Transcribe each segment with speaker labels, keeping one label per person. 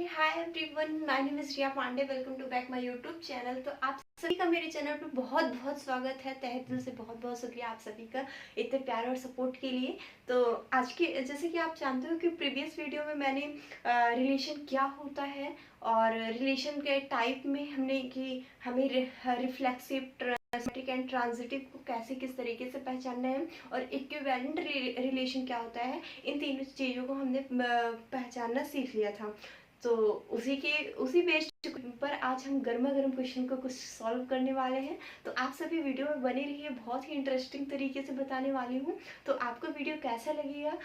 Speaker 1: Hey hi everyone, my name is Riya Pandey. Welcome to back my YouTube channel. तो आप सभी का मेरे चैनल पे बहुत बहुत स्वागत है। तहे दिल से बहुत बहुत शुक्रिया आप सभी का इतने प्यार और सपोर्ट के लिए। तो आज के जैसे कि आप जानते हो कि प्रीवियस वीडियो में मैंने रिलेशन क्या होता है और रिलेशन के टाइप में हमने कि हमें रिफ्लेक्सिव, ट्रांजिटिव एंड ट्रांजिटिव को कैसे किस तरीके से पहचानना है और इक्विवेलेंट रिलेशन क्या होता है, इन तीनों चीज़ों को हमने पहचानना सीख लिया था। तो उसी बेस्ड पर आज हम गर्मा गर्म क्वेश्चन को कुछ सॉल्व करने वाले हैं। तो आप सभी वीडियो में बने रहिए, बहुत ही इंटरेस्टिंग तरीके से बताने वाली हूँ। तो आपको वीडियो कैसा लगेगा,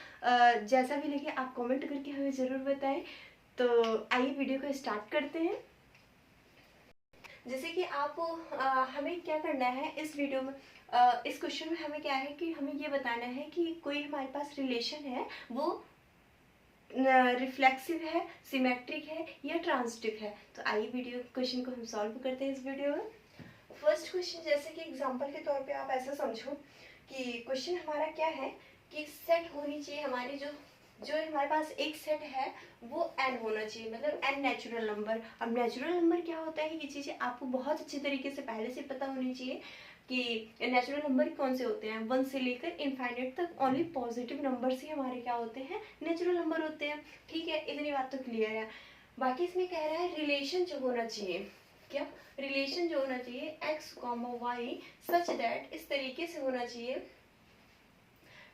Speaker 1: जैसा भी लगे आप कमेंट करके हमें ज़रूर बताएं। तो आइए वीडियो को स्टार्ट करते हैं। जैसे कि आप हमें क्या करना है इस वीडियो में, इस क्वेश्चन में हमें क्या है कि हमें ये बताना है कि कोई हमारे पास रिलेशन है, वो रिफ्लेक्सिव है, सिमेट्रिक है या ट्रांजिटिव है। तो आइए वीडियो क्वेश्चन को हम सॉल्व करते हैं इस वीडियो में। फर्स्ट क्वेश्चन, जैसे कि एग्जांपल के तौर पे आप ऐसा समझो कि क्वेश्चन हमारा क्या है कि सेट होनी चाहिए हमारी जो जो हमारे पास एक सेट है वो n होना चाहिए, मतलब n नेचुरल नंबर। अब नेचुरल नंबर क्या होता है, ये चीज़ें आपको बहुत अच्छे तरीके से पहले से पता होनी चाहिए कि नेचुरल नंबर कौन से होते हैं। 1 से लेकर इनफाइनाइट तक ओनली पॉजिटिव नंबर्स ही हमारे क्या होते हैं, नेचुरल नंबर होते हैं। ठीक है, इतनी बात तो क्लियर है। बाकी इसमें कह रहा है रिलेशन जो होना चाहिए, क्या रिलेशन जो होना चाहिए x, y सच दैट, इस तरीके से होना चाहिए।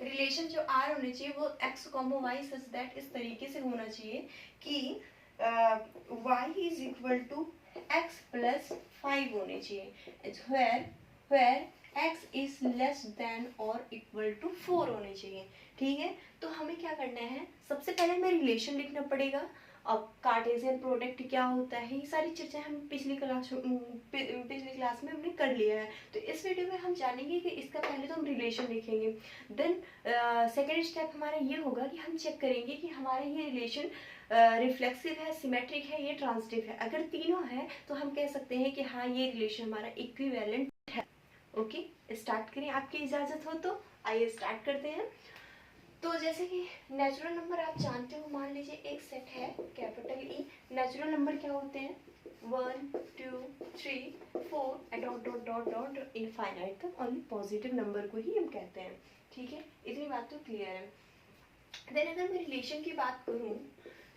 Speaker 1: रिलेशन जो r होने चाहिए वो x, y सच दैट इस तरीके से होना चाहिए कि y is equal to x plus 5 होने चाहिए, where x is less than और इक्वल टू 4 होने चाहिए। ठीक है, तो हमें क्या करना है, सबसे पहले हमें रिलेशन लिखना पड़ेगा। अब कार्टेशियन प्रोडक्ट क्या होता है, ये सारी चर्चा हम पिछली क्लास में हमने कर लिया है। तो इस वीडियो में हम जानेंगे कि इसका पहले तो हम रिलेशन लिखेंगे, देन सेकेंड स्टेप हमारा ये होगा कि हम चेक करेंगे कि हमारा ये रिलेशन रिफ्लेक्सिव है, सिमेट्रिक है, ये ट्रांजिटिव है। अगर तीनों है तो हम कह सकते हैं कि हाँ ये रिलेशन हमारा इक्विवेलेंट है। ओके, स्टार्ट करें, आपकी इजाजत हो तो आइए स्टार्ट करते हैं। तो जैसे कि नेचुरल नंबर आप जानते हो, मान लीजिए एक सेट है कैपिटल ई। नेचुरल नंबर क्या होते हैं, 1 2 3 4 and dot dot dot dot infinite तक ओनली पॉजिटिव नंबर को ही हम कहते हैं। ठीक है, इतनी बात तो क्लियर है। देन अगर मैं रिलेशन की बात करूं,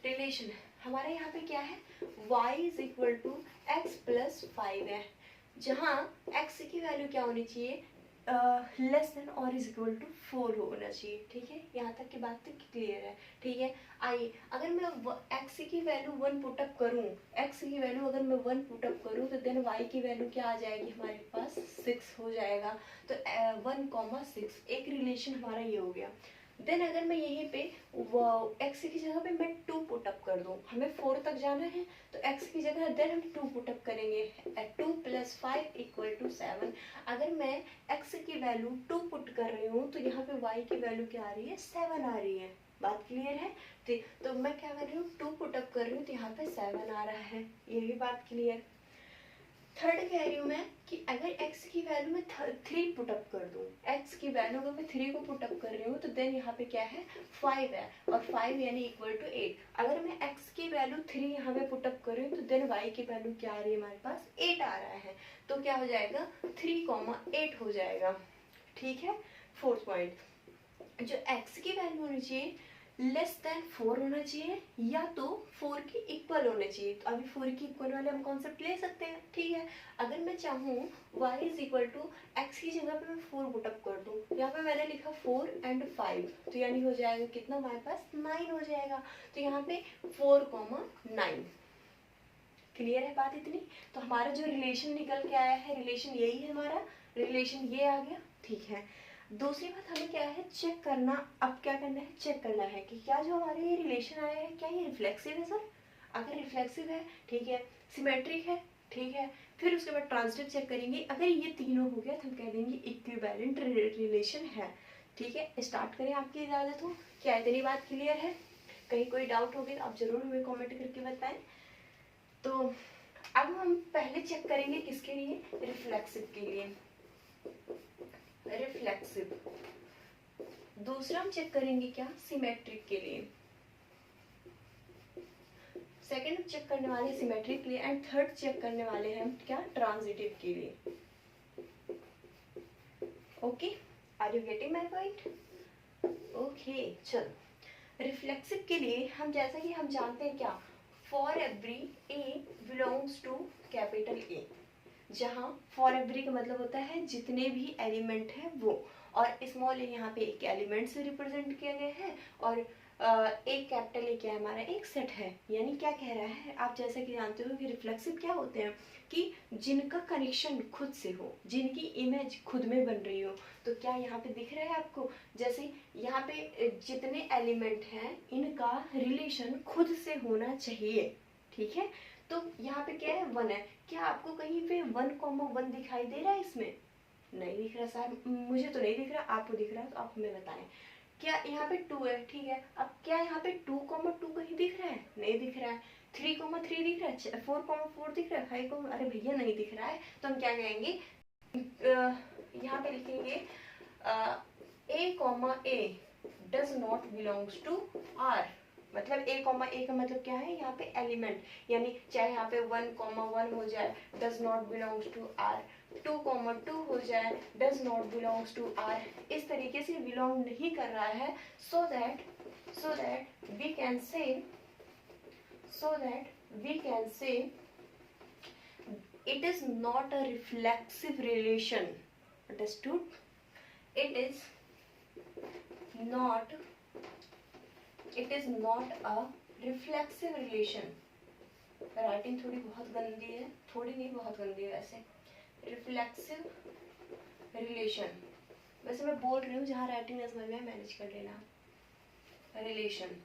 Speaker 1: रिलेशन हमारे यहाँ पे क्या है, y is equal to x plus 5 है, जहाँ x की वैल्यू क्या होनी चाहिए, लेस देन और इज इक्वल टू 4 होना चाहिए। ठीक है, यहाँ तक की बात तो क्लियर है। ठीक है, आइए अगर मैं x की वैल्यू 1 पुटअप करूँ, x की वैल्यू अगर मैं 1 पुटअप करूँ तो देन y की वैल्यू क्या आ जाएगी हमारे पास, 6 हो जाएगा। तो 1,6 एक रिलेशन हमारा ये हो गया। देन अगर मैं यहीं पे x की जगह पे मैं 2 पुटअप कर दूं, हमें 4 तक जाना है तो x की जगह देन हम 2 पुटअप करेंगे, 2 प्लस 5 इक्वल टू 7। अगर मैं x की वैल्यू 2 पुट कर रही हूँ तो यहाँ पे y की वैल्यू क्या आ रही है, 7 आ रही है। बात क्लियर है। तो मैं क्या कर रही हूँ, 2 पुटअप कर रही हूँ तो यहाँ पे 7 आ रहा है, ये भी बात क्लियर। थर्ड कह रही हूँ मैं कि अगर x की वैल्यू में 3 पुटअप कर दूँ, x की वैल्यू अगर मैं 3 को पुटअप कर रही हूँ तो देन यहाँ पे क्या है, 5 है, और 5 यानी इक्वल टू 8। अगर मैं x की वैल्यू 3 यहाँ पे पुटअप कर रही हूँ तो देन y की वैल्यू क्या आ रही है, हमारे पास 8 आ रहा है। तो क्या हो जाएगा, 3,8 हो जाएगा। ठीक है, फोर्थ पॉइंट, जो x की वैल्यू होनी चाहिए लेस देन 4 होना चाहिए या तो 4 की इक्वल होने चाहिए। तो अभी 4 की इक्वल वाले हम कॉन्सेप्ट ले सकते हैं। ठीक है, अगर मैं चाहूँ y is equal to x की जगह पे मैं 4 पुटअप कर दूँ, यहाँ पे मैंने लिखा 4 एंड 5, तो यानी हो जाएगा कितना, हमारे पास 9 हो जाएगा। तो यहाँ पे 4,9। क्लियर है बात इतनी। तो हमारा जो रिलेशन निकल के आया है, रिलेशन यही है, हमारा रिलेशन ये आ गया। ठीक है, दूसरी बात हमें क्या है, चेक करना। अब क्या करना है, चेक करना है कि क्या जो हमारे ये रिलेशन आया है क्या ये रिफ्लेक्सिव है सर। अगर रिफ्लेक्सिव है ठीक है, सिमेट्रिक है ठीक है, फिर उसके बाद ट्रांजिटिव चेक करेंगे। अगर ये तीनों हो गया तो हम कह देंगे इक्विवेलेंट रिलेशन है। ठीक है, स्टार्ट करें, आपकी इजाजत हो। क्या इतनी बात क्लियर है? कहीं कोई डाउट हो गया तो आप जरूर हमें कॉमेंट करके बताएं। तो अब हम पहले चेक करेंगे किसके लिए, रिफ्लेक्सिव के लिए, रिफ्लेक्सिव। दूसरा हम चेक करेंगे क्या, सिमेट्रिक के लिए। सेकंड चेक करने वाले सिमेट्रिक के लिए एंड थर्ड चेक करने वाले हैं क्या, ट्रांजिटिव के लिए। Okay, are you getting my point? Okay, चलो रिफ्लेक्सिव के लिए हम जैसा कि हम जानते हैं क्या, for every a belongs to capital A, जहाँ फॉर एवरी का मतलब होता है जितने भी एलिमेंट हैं वो, और स्मॉल ए यहाँ पे एक एलिमेंट से रिप्रेजेंट किया गया है, और एक कैपिटल ए क्या है हमारा, एक सेट है। यानी क्या कह रहा है, आप जैसा कि जानते हो कि रिफ्लेक्सिव क्या होते हैं कि जिनका कनेक्शन खुद से हो, जिनकी इमेज खुद में बन रही हो। तो क्या यहाँ पे दिख रहा है आपको, जैसे यहाँ पे जितने एलिमेंट हैं इनका रिलेशन खुद से होना चाहिए, ठीक है। तो यहाँ पे क्या है, 1 है। क्या आपको कहीं पे 1,1 दिखाई दे रहा है इसमें? नहीं दिख रहा सर, मुझे तो नहीं दिख रहा, आपको दिख रहा है तो आप हमें बताएं। क्या यहाँ पे 2 है, ठीक है। अब क्या यहाँ पे 2,2 कहीं दिख रहा है? नहीं दिख रहा है। 3,3 दिख रहा है, 4,4 दिख रहा है, 5, अरे भैया नहीं दिख रहा है। तो हम क्या कहेंगे, यहाँ पे लिखेंगे A, does not belongs to R. मतलब A, A का मतलब क्या है, यहाँ पे एलिमेंट, यानी चाहे यहाँ पे 1,1 हो जाए, does not belongs to R, 2,2 हो जाए, does not belongs to R, इस तरीके से बिलोंग नहीं कर रहा है। So that we can say it is not a reflexive relation. Understood? It is not a reflexive relation. Writing थोड़ी बहुत गंदी है, थोड़ी नहीं बहुत गंदी है वैसे। रिफ्लेक्सिव रिलेशन, वैसे मैं बोल रही हूँ जहाँ राइटिंग न समझ में मैनेज कर लेना। रिलेशन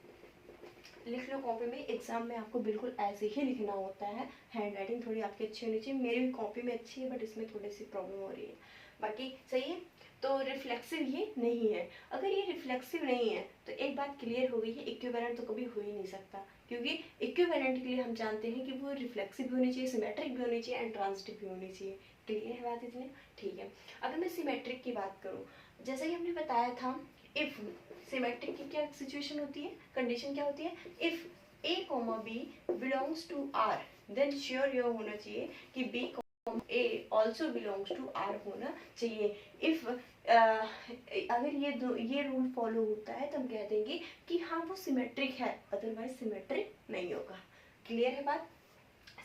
Speaker 1: लिख लो कॉपी में, एग्जाम में आपको बिल्कुल ऐसे ही लिखना होता है। हैंड राइटिंग थोड़ी आपकी अच्छी होनी चाहिए, मेरी भी कॉपी में अच्छी है बट इसमें थोड़ी सी प्रॉब्लम हो रही है, बाकी सही है। तो रिफ्लेक्सिव ये नहीं है। अगर ये रिफ्लेक्सिव नहीं है तो एक बात क्लियर हो गई है, इक्विवेलेंट तो कभी हो ही नहीं सकता, क्योंकि इक्विवेलेंट के लिए हम जानते हैं कि वो रिफ्लेक्सिव भी होनी चाहिए, सिमेट्रिक भी होनी चाहिए एंड ट्रांजिटिव भी होनी चाहिए। क्लियर है बात इतनी? ठीक है। अगर मैं सिमेट्रिक की बात करूँ, जैसा कि हमने बताया था, इफ सिमेट्रिक की क्या सिचुएशन होती है, कंडीशन क्या होती है, if A, B belongs to R, then sure यह होना चाहिए कि B, A also belongs to R होना चाहिए। इफ अगर ये रूल फॉलो होता है तो हम कह देंगे कि हाँ वो सिमेट्रिक है, अदरवाइज सिमेट्रिक नहीं होगा। क्लियर है बात?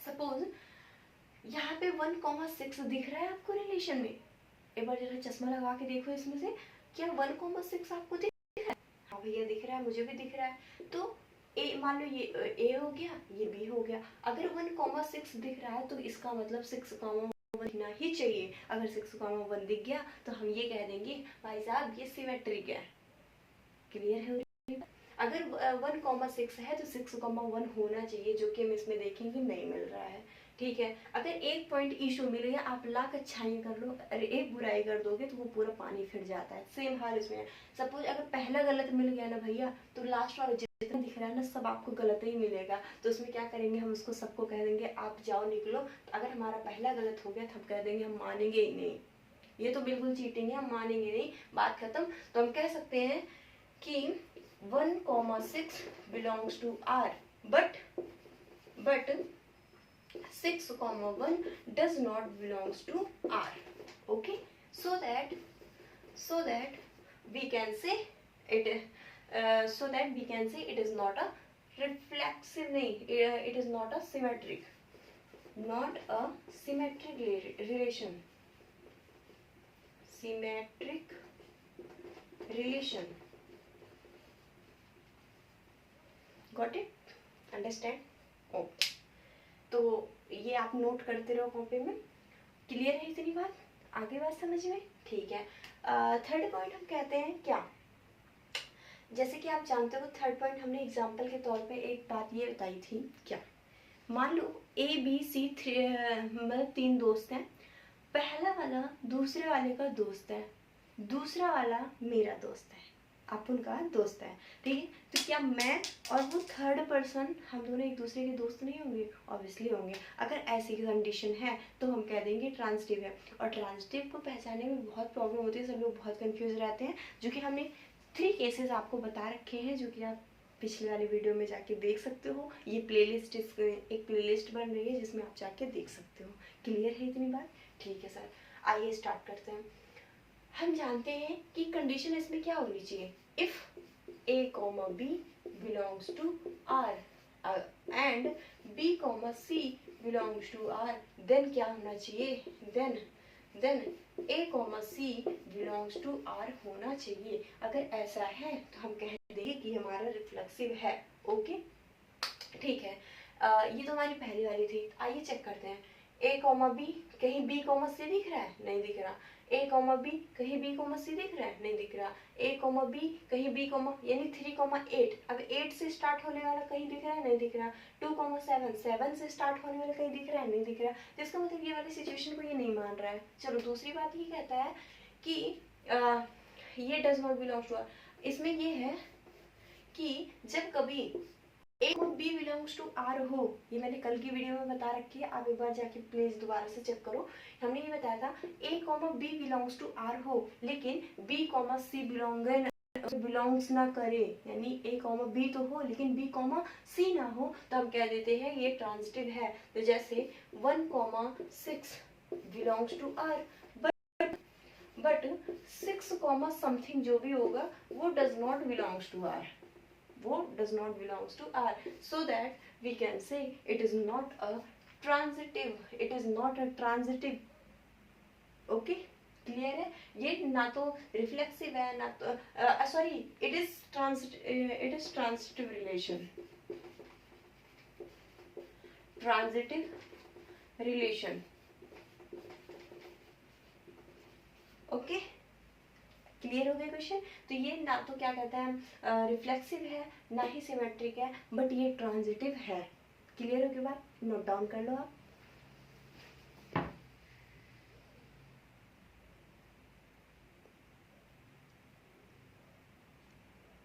Speaker 1: सपोज यहाँ पे 1,6 दिख रहा है आपको रिलेशन में, एक बार जरा चश्मा लगा के देखो इसमें से, क्या 1,6 आपको दिख रहा है? हाँ भैया दिख रहा है, मुझे भी दिख रहा है। तो ए, मान लो ये A हो गया, ये B हो गया। अगर 1,6 दिख रहा है तो इसका मतलब 6,1 दिखना ही चाहिए। अगर 6,1 दिख गया तो हम ये कह देंगे भाई साहब ये सिमेट्रिक है। क्लियर है? अगर 1,6 है तो 6,1 होना चाहिए, जो कि हम इसमें देखेंगे नहीं मिल रहा है। ठीक है, अगर एक पॉइंट इशू मिल गया, आप लाख अच्छाई कर लो, अरे एक बुराई कर दोगे तो वो पूरा पानी फिर जाता है। सेम हाल इसमें है। सपोज अगर पहला गलत मिल गया ना भैया, तो लास्ट वाला जितना दिख रहा है ना सब आपको गलत ही मिलेगा। तो उसमें क्या करेंगे, हम उसको सबको कह देंगे आप जाओ निकलो। तो अगर हमारा पहला गलत हो गया तो हम कह देंगे हम मानेंगे ही नहीं, ये तो बिल्कुल चीटिंग है, हम मानेंगे नहीं, बात खत्म। तो हम कह सकते हैं कि 1,6 belongs to R, but 6,1 does not belongs to R. Okay, so that we can say it is not a reflexive, it is not a symmetric relation. Symmetric relation. Got it? Understand? Okay, तो ये आप note करते रहो copy में। Clear है इतनी बात? आगे बात समझ में? ठीक है। थर्ड पॉइंट हम कहते हैं क्या, जैसे कि आप जानते हो थर्ड पॉइंट हमने एग्जांपल के तौर पे एक बात ये बताई थी, क्या मान लो ABC मतलब 3 दोस्त हैं, पहला वाला दूसरे वाले का दोस्त है, दूसरा वाला मेरा दोस्त है, आप उनका दोस्त है। ठीक है, तो क्या मैं और वो थर्ड पर्सन हम दोनों एक दूसरे के दोस्त नहीं होंगे? ऑब्वियसली होंगे। अगर ऐसी कंडीशन है तो हम कह देंगे ट्रांजिटिव है। और ट्रांजिटिव को पहचानने में बहुत प्रॉब्लम होती है, सब लोग बहुत कंफ्यूज रहते हैं, जो कि हमने 3 केसेस आपको बता रखे हैं, जो कि आप पिछले वाले वीडियो में जाके देख सकते हो। ये प्लेलिस्ट एक प्लेलिस्ट बन रही है जिसमें आप जाके देख सकते हो। क्लियर है इतनी बात? ठीक है सर, आइए स्टार्ट करते हैं। हम जानते हैं कि कंडीशन इसमें क्या होनी चाहिए, if A comma B belongs to R and B comma C belongs to R, then क्या होना चाहिए, then A comma C belongs to R होना चाहिए। अगर ऐसा है तो हम कह देंगे कि हमारा रिफ्लेक्सिव है। ओके ठीक है। ये तो हमारी पहली वाली थी। आइए चेक करते हैं। ए कॉमा बी, कहीं बी कॉमा सी दिख रहा है? नहीं दिख रहा। ए कॉमा बी, कहीं बी कॉमा सी दिख रहा है? नहीं दिख रहा। ए कॉमा बी, कहीं बी कॉमा, यानी 3,8। अब 8 से स्टार्ट होने वाला कहीं दिख रहा है? नहीं दिख रहा। 2,7, 7 से स्टार्ट होने वाला कहीं दिख रहा है? नहीं दिख रहा। जिसका मतलब ये वाली सिचुएशन को ये नहीं मान रहा है। चलो दूसरी बात ये कहता है कि ये does not belong to R. इसमें ये है कि जब कभी ए और बी बिलोंग्स टू आर हो, ये मैंने कल की वीडियो में बता रखी है, आप एक बार जाके प्लीज दोबारा से चेक करो। हमने ये बताया था A comma B belongs to R हो लेकिन बी कॉमा सी बिलोंग्स ना करे, यानी ए कॉमा बी तो हो लेकिन बी कॉमा सी ना हो, तो हम कह देते हैं ये ट्रांजिटिव है। तो जैसे 1,6 belongs to R but 6, something जो भी होगा वो does not belongs to R, वो does not belongs to R, so that we can say it is not a transitive, okay clear है? ये ना तो रिफ्लेक्सिव है ना तो sorry, it is transitive relation, okay clear हो गया क्वेश्चन? तो ये ना तो क्या कहते हैं रिफ्लेक्सिव है ना ही सिमेट्रिक है, बट ये ट्रांजिटिव है। क्लियर हो गया बात? नोट डाउन कर लो आप।